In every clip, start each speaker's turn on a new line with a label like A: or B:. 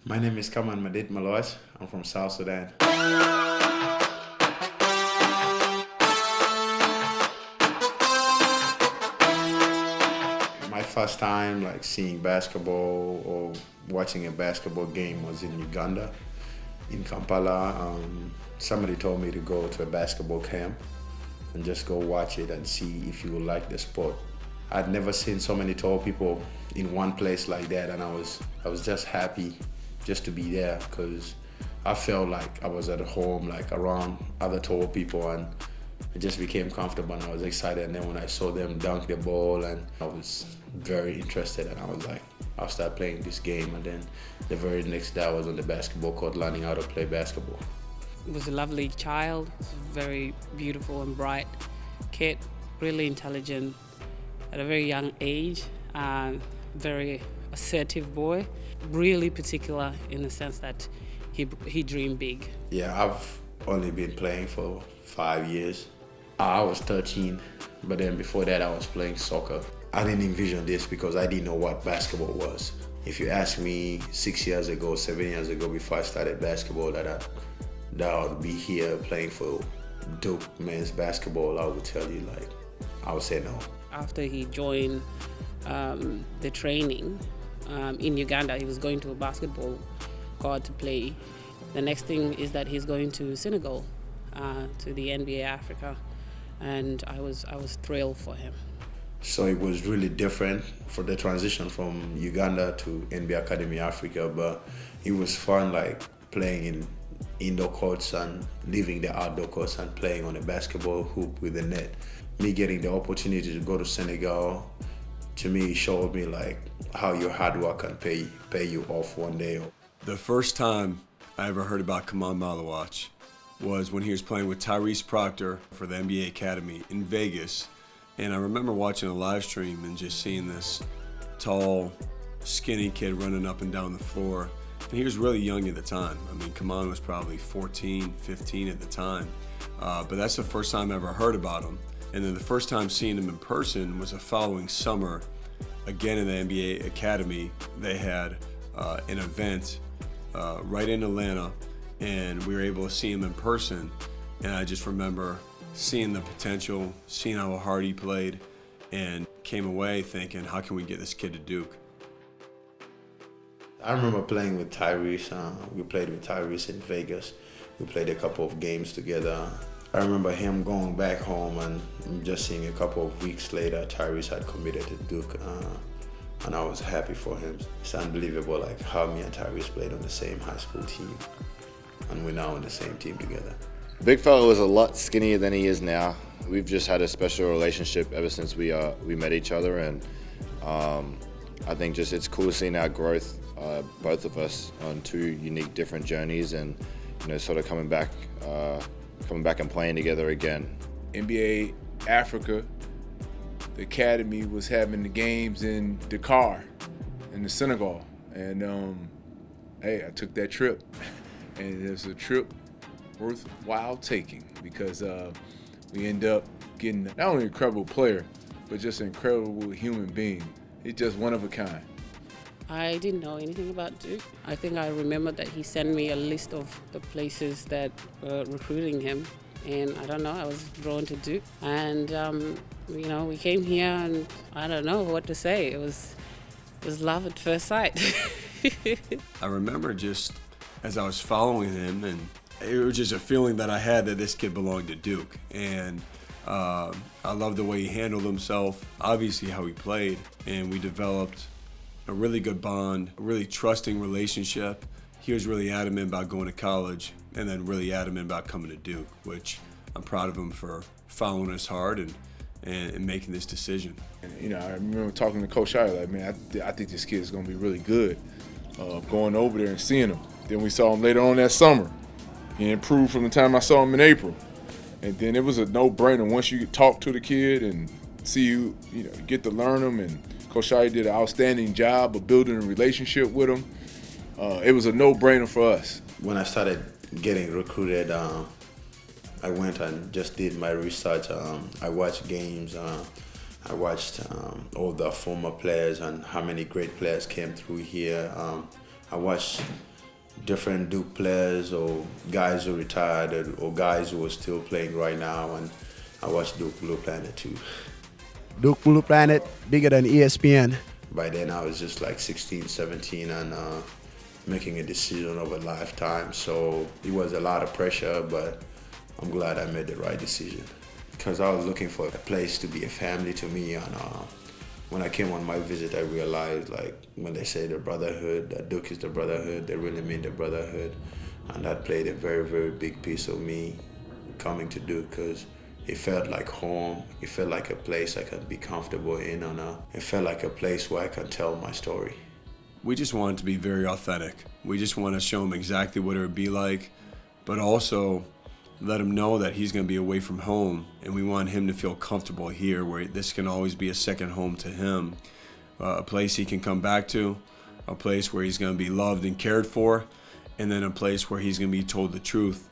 A: My name is Khaman Maluach. I'm from South Sudan. My first time seeing basketball or watching a basketball game was in Uganda, in Kampala. Somebody told me to go to a basketball camp and just go watch it and see if you would like the sport. I'd never seen so many tall people in one place like that, and I was just happy just to be there because I felt like I was at home, around other tall people, and I just became comfortable and I was excited. And then when I saw them dunk the ball, and I was very interested, and I was like, I'll start playing this game. And then the very next day I was on the basketball court learning how to play basketball.
B: He was a lovely child, very beautiful and bright kid, really intelligent at a very young age, very assertive boy, really particular in the sense that he dreamed big.
A: Yeah, I've only been playing for 5 years. I was 13, but then before that I was playing soccer. I didn't envision this because I didn't know what basketball was. If you asked me 6 years ago, 7 years ago, before I started basketball, that I would be here playing for Duke men's basketball, I would tell you, I would say no.
B: After he joined the training in Uganda, he was going to a basketball court to play. The next thing is that he's going to Senegal, to the NBA Africa, and I was thrilled for him.
A: So it was really different for the transition from Uganda to NBA Academy Africa, but it was fun, playing in indoor courts and leaving the outdoor courts and playing on a basketball hoop with a net. Me getting the opportunity to go to Senegal, to me, showed me how your hard work can pay you off one day.
C: The first time I ever heard about Khaman Maluach was when he was playing with Tyrese Proctor for the NBA Academy in Vegas. And I remember watching a live stream and just seeing this tall, skinny kid running up and down the floor. And he was really young at the time. I mean, Khaman was probably 14, 15 at the time. But that's the first time I ever heard about him. And then the first time seeing him in person was the following summer. Again in the NBA Academy, they had an event right in Atlanta, and we were able to see him in person. And I just remember seeing the potential, seeing how hard he played, and came away thinking, how can we get this kid to Duke?
A: I remember playing with Tyrese. We played with Tyrese in Vegas. We played a couple of games together. I remember him going back home and just seeing a couple of weeks later, Tyrese had committed to Duke, and I was happy for him. It's unbelievable how me and Tyrese played on the same high school team, and we're now on the same team together.
D: Big fella was a lot skinnier than he is now. We've just had a special relationship ever since we met each other, and I think just it's cool seeing our growth, both of us on two unique, different journeys, and sort of coming back and playing together again.
E: NBA Africa, the academy was having the games in Dakar, in the Senegal, and hey, I took that trip, and it was a trip worthwhile taking because we end up getting not only an incredible player, but just an incredible human being. He's just one of a kind.
B: I didn't know anything about Duke. I think I remember that he sent me a list of the places that were recruiting him, and I don't know, I was drawn to Duke. And we came here, and I don't know what to say. It was love at first sight.
C: I remember just as I was following him, and it was just a feeling that I had that this kid belonged to Duke. And I loved the way he handled himself, obviously how he played, and we developed a really good bond, a really trusting relationship. He was really adamant about going to college, and then really adamant about coming to Duke, which I'm proud of him for following us hard and making this decision.
E: And, I remember talking to Coach Shire, man, I think this kid is going to be really good. Going over there and seeing him. Then we saw him later on that summer. He improved from the time I saw him in April. And then it was a no-brainer once you talk to the kid and see you get to learn him. And Coach Shire did an outstanding job of building a relationship with him. It was a no-brainer for us.
A: When I started getting recruited, I went and just did my research. I watched games. I watched all the former players and how many great players came through here. I watched different Duke players or guys who retired or guys who are still playing right now, and I watched Duke Blue Planet too.
F: Duke Blue Planet, bigger than ESPN.
A: By then I was just like 16, 17 and making a decision of a lifetime. So it was a lot of pressure, but I'm glad I made the right decision. Because I was looking for a place to be a family to me, and when I came on my visit, I realized, like, when they say the Brotherhood, that Duke is the Brotherhood, they really mean the Brotherhood. And that played a very, very big piece of me coming to Duke, because it felt like home. It felt like a place I could be comfortable in, and it felt like a place where I could tell my story.
C: We just want it to be very authentic. We just want to show him exactly what it would be like, but also let him know that he's going to be away from home, and we want him to feel comfortable here, where this can always be a second home to him, a place he can come back to, a place where he's going to be loved and cared for, and then a place where he's going to be told the truth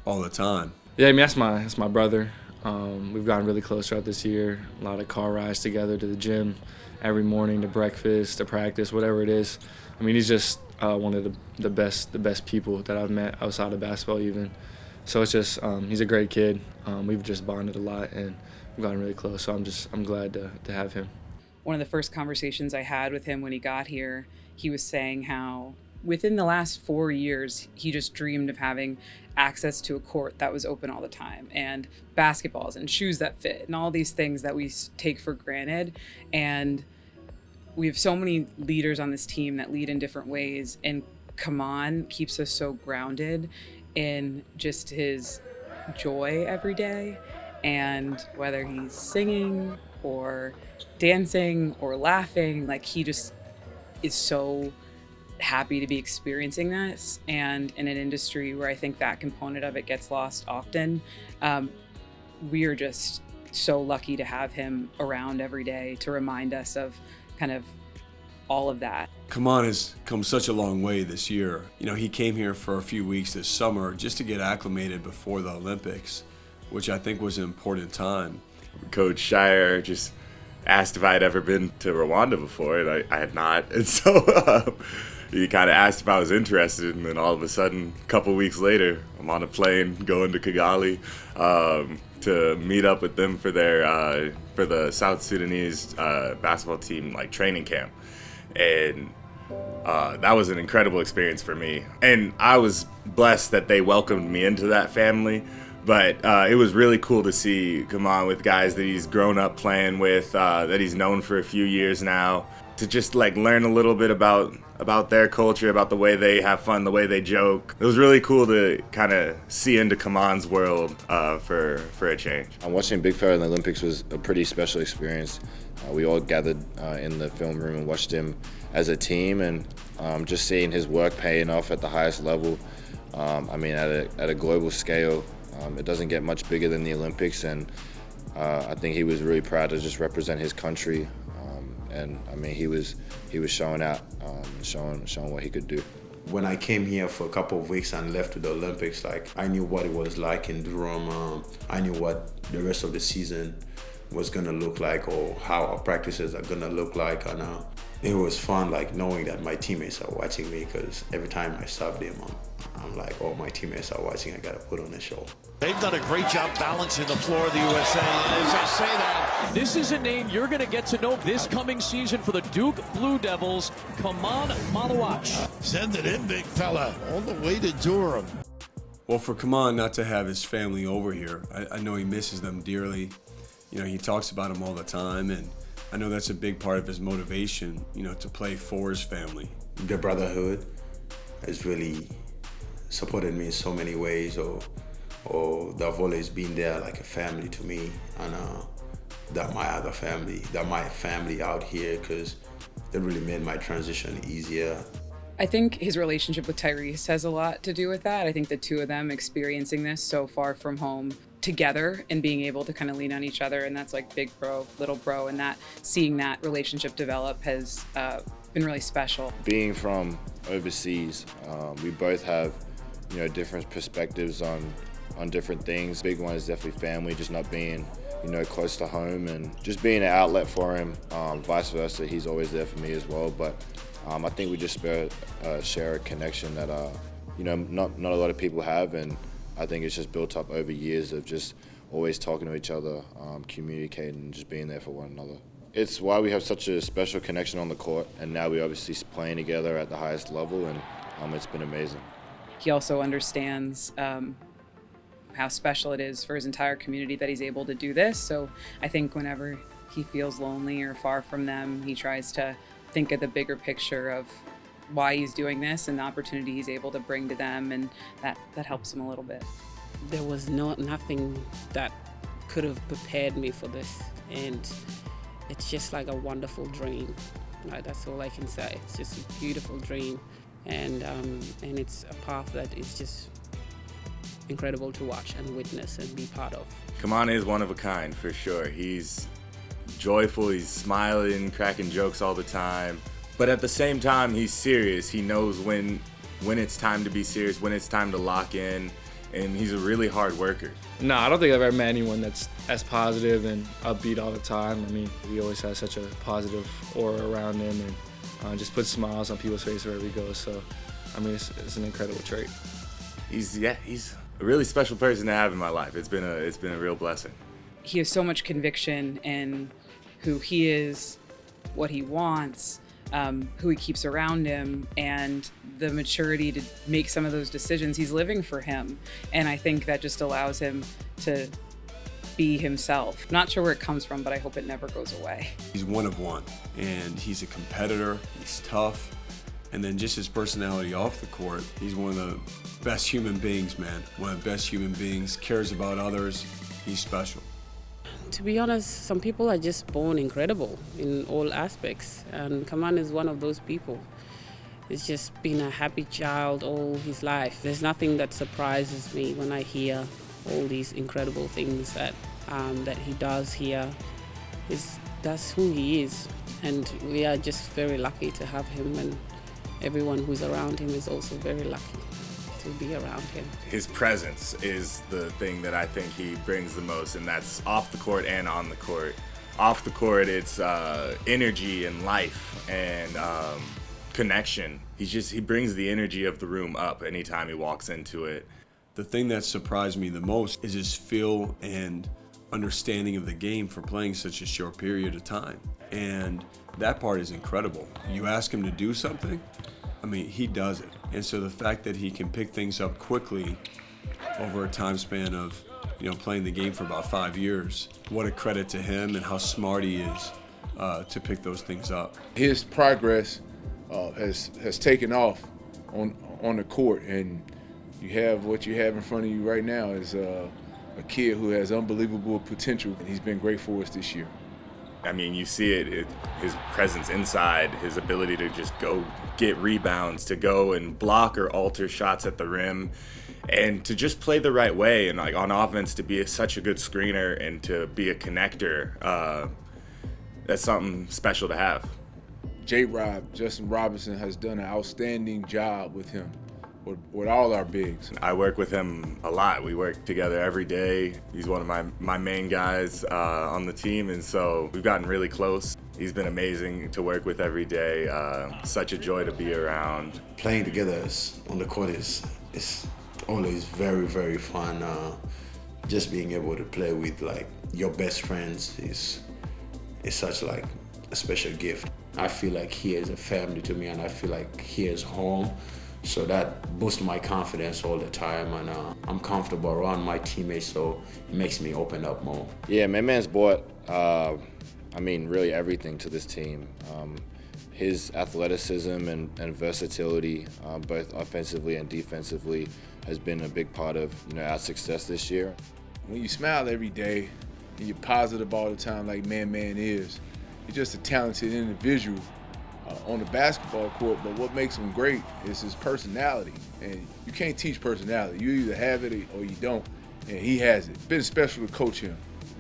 C: all the time.
G: Yeah, I mean, that's my brother. We've gotten really close throughout this year. A lot of car rides together to the gym every morning, to breakfast, to practice, whatever it is. I mean, he's just one of the best people that I've met outside of basketball even. So it's just, he's a great kid. We've just bonded a lot, and we've gotten really close. So I'm glad to have him.
H: One of the first conversations I had with him when he got here, he was saying how within the last 4 years, he just dreamed of having access to a court that was open all the time, and basketballs and shoes that fit and all these things that we take for granted. And we have so many leaders on this team that lead in different ways, and Khaman keeps us so grounded in just his joy every day. And whether he's singing or dancing or laughing, like, he just is so happy to be experiencing this. And in an industry where I think that component of it gets lost often, we are just so lucky to have him around every day to remind us of kind of all of that.
C: Khaman has come such a long way this year. You know, he came here for a few weeks this summer just to get acclimated before the Olympics, which I think was an important time.
I: Coach Shire just asked if I had ever been to Rwanda before, and I had not. And so he kind of asked if I was interested, and then all of a sudden, a couple weeks later, I'm on a plane going to Kigali to meet up with them for their for the South Sudanese basketball team, like, training camp. And that was an incredible experience for me. And I was blessed that they welcomed me into that family. But it was really cool to see Khaman with guys that he's grown up playing with, that he's known for a few years now, to just, like, learn a little bit about their culture, about the way they have fun, the way they joke. It was really cool to kind of see into Khaman's world for a change.
D: Watching Big Fella in the Olympics was a pretty special experience. We all gathered in the film room and watched him as a team, and just seeing his work paying off at the highest level. I mean, at a global scale, it doesn't get much bigger than the Olympics, and I think he was really proud to just represent his country. And I mean, he was showing out, showing what he could do.
A: When I came here for a couple of weeks and left to the Olympics, like, I knew what it was like in Durham. I knew what the rest of the season was gonna look like, or how our practices are gonna look like, and it was fun, like, knowing that my teammates are watching me, because every time I stop them, I'm like, oh, my teammates are watching, I gotta put on a show.
J: They've done a great job balancing the floor of the USA. And as I say that, this is a name you're going to get to know this coming season for the Duke Blue Devils, Khaman Maluach. Send it in, big fella, all the way to Durham.
C: Well, for Khaman not to have his family over here, I know he misses them dearly. You know, he talks about them all the time, and I know that's a big part of his motivation, you know, to play for his family.
A: The Brotherhood has really supported me in so many ways, or they've always been there like a family to me, and that my family out here, because they really made my transition easier.
H: I think his relationship with Tyrese has a lot to do with that. I think the two of them experiencing this so far from home together and being able to kind of lean on each other, and that's like big bro, little bro, and that seeing that relationship develop has been really special.
D: Being from overseas, we both have, you know, different perspectives on different things. Big one is definitely family, just not being, you know, close to home, and just being an outlet for him. Vice versa, he's always there for me as well. But I think we just share a connection that not a lot of people have, and I think it's just built up over years of just always talking to each other, communicating, and just being there for one another. It's why we have such a special connection on the court, and now we're obviously playing together at the highest level, and it's been amazing.
H: He also understands how special it is for his entire community that he's able to do this. So I think whenever he feels lonely or far from them, he tries to think of the bigger picture of why he's doing this and the opportunity he's able to bring to them, and that helps him a little bit.
B: There was nothing that could have prepared me for this, and it's just like a wonderful dream. Like, that's all I can say. It's just a beautiful dream, and it's a path that is just incredible to watch and witness and be part of.
I: Khaman is one of a kind, for sure. He's joyful, he's smiling, cracking jokes all the time, but at the same time, he's serious. He knows when it's time to be serious, when it's time to lock in, and he's a really hard worker.
G: No, I don't think I've ever met anyone that's as positive and upbeat all the time. I mean, he always has such a positive aura around him, and just puts smiles on people's faces wherever he goes. So, I mean, it's an incredible trait.
I: He's a really special person to have in my life. It's been a real blessing.
H: He has so much conviction in who he is, what he wants, who he keeps around him, and the maturity to make some of those decisions. He's living for him, and I think that just allows him to be himself. Not sure where it comes from, but I hope it never goes away.
C: He's one of one, and he's a competitor, he's tough, and then just his personality off the court, he's one of the best human beings, man. One of the best human beings, cares about others, he's special.
B: To be honest, some people are just born incredible in all aspects, and Khaman is one of those people. He's just been a happy child all his life. There's nothing that surprises me when I hear all these incredible things that he does here. That's who he is, and we are just very lucky to have him, and everyone who's around him is also very lucky to be around him.
I: His presence is the thing that I think he brings the most, and that's off the court and on the court. Off the court, it's energy and life and connection. He brings the energy of the room up anytime he walks into it.
C: The thing that surprised me the most is his feel and understanding of the game for playing such a short period of time. And that part is incredible. You ask him to do something, I mean, he does it. And so the fact that he can pick things up quickly over a time span of, playing the game for about 5 years, what a credit to him and how smart he is to pick those things up.
E: His progress has taken off on the court, and what you have in front of you right now is a kid who has unbelievable potential, and he's been great for us this year.
I: I mean, you see it, his presence inside, his ability to just go get rebounds, to go and block or alter shots at the rim, and to just play the right way, and like on offense to be such a good screener and to be a connector. That's something special to have.
E: J-Rob, Justin Robinson, has done an outstanding job with him, with all our bigs.
I: I work with him a lot. We work together every day. He's one of my main guys on the team, and so we've gotten really close. He's been amazing to work with every day. Such a joy to be around.
A: Playing together on the court is always very, very fun. Just being able to play with like your best friends is such like a special gift. I feel like he is a family to me, and I feel like he is home. So that boosts my confidence all the time, and I'm comfortable around my teammates, so it makes me open up more.
D: Yeah, my man's brought, really everything to this team. His athleticism and versatility, both offensively and defensively, has been a big part of our success this year.
E: When you smile every day and you're positive all the time like Man is, he's just a talented individual on the basketball court, but what makes him great is his personality. And you can't teach personality. You either have it or you don't, and he has it. It's been special to coach him.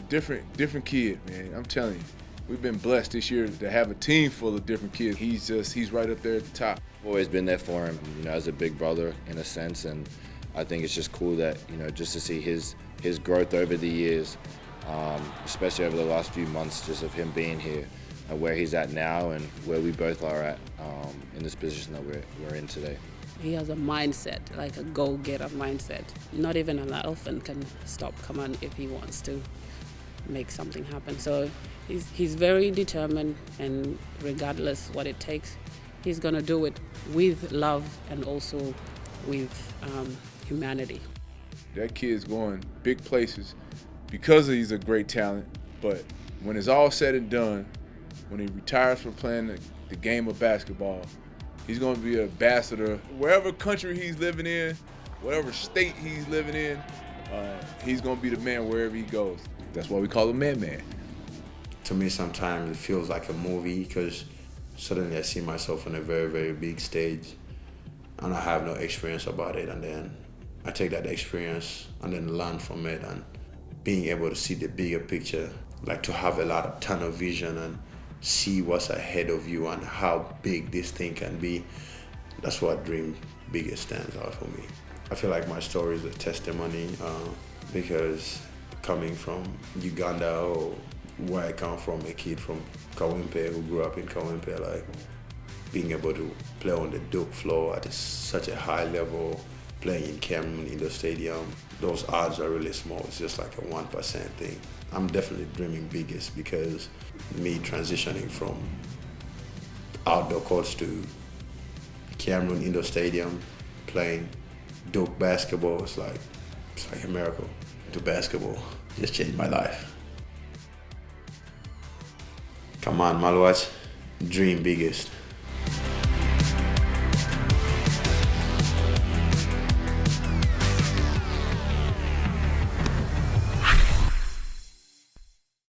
E: Different kid, man. I'm telling you, we've been blessed this year to have a team full of different kids. He's right up there at the top.
D: I've always been there for him, as a big brother in a sense, and I think it's just cool that, just to see his growth over the years, especially over the last few months, just of him being here, and where he's at now and where we both are at in this position that we're in today.
B: He has a mindset, like a go-getter mindset. Not even an elephant can stop Khaman if he wants to make something happen. So he's very determined, and regardless what it takes, he's gonna do it with love and also with humanity.
E: That kid's going big places because he's a great talent, but when it's all said and done, when he retires from playing the game of basketball, he's going to be an ambassador. Wherever country he's living in, whatever state he's living in, he's going to be the man wherever he goes. That's why we call him Man.
A: To me, sometimes it feels like a movie because suddenly I see myself on a very, very big stage and I have no experience about it. And then I take that experience and then learn from it, and being able to see the bigger picture, like to have a lot of tunnel vision and see what's ahead of you and how big this thing can be. That's what Dream Bigger stands out for me. I feel like my story is a testimony because coming from Uganda, or where I come from, a kid from Kawempe who grew up in Kawempe, like being able to play on the Duke floor at such a high level, playing in Khaman Indoor Stadium, those odds are really small. It's just like a 1% thing. I'm definitely dreaming biggest because me transitioning from outdoor courts to Khaman Indoor Stadium, playing Duke basketball, it's like a miracle. To basketball just changed my life. Khaman Maluach, dream biggest.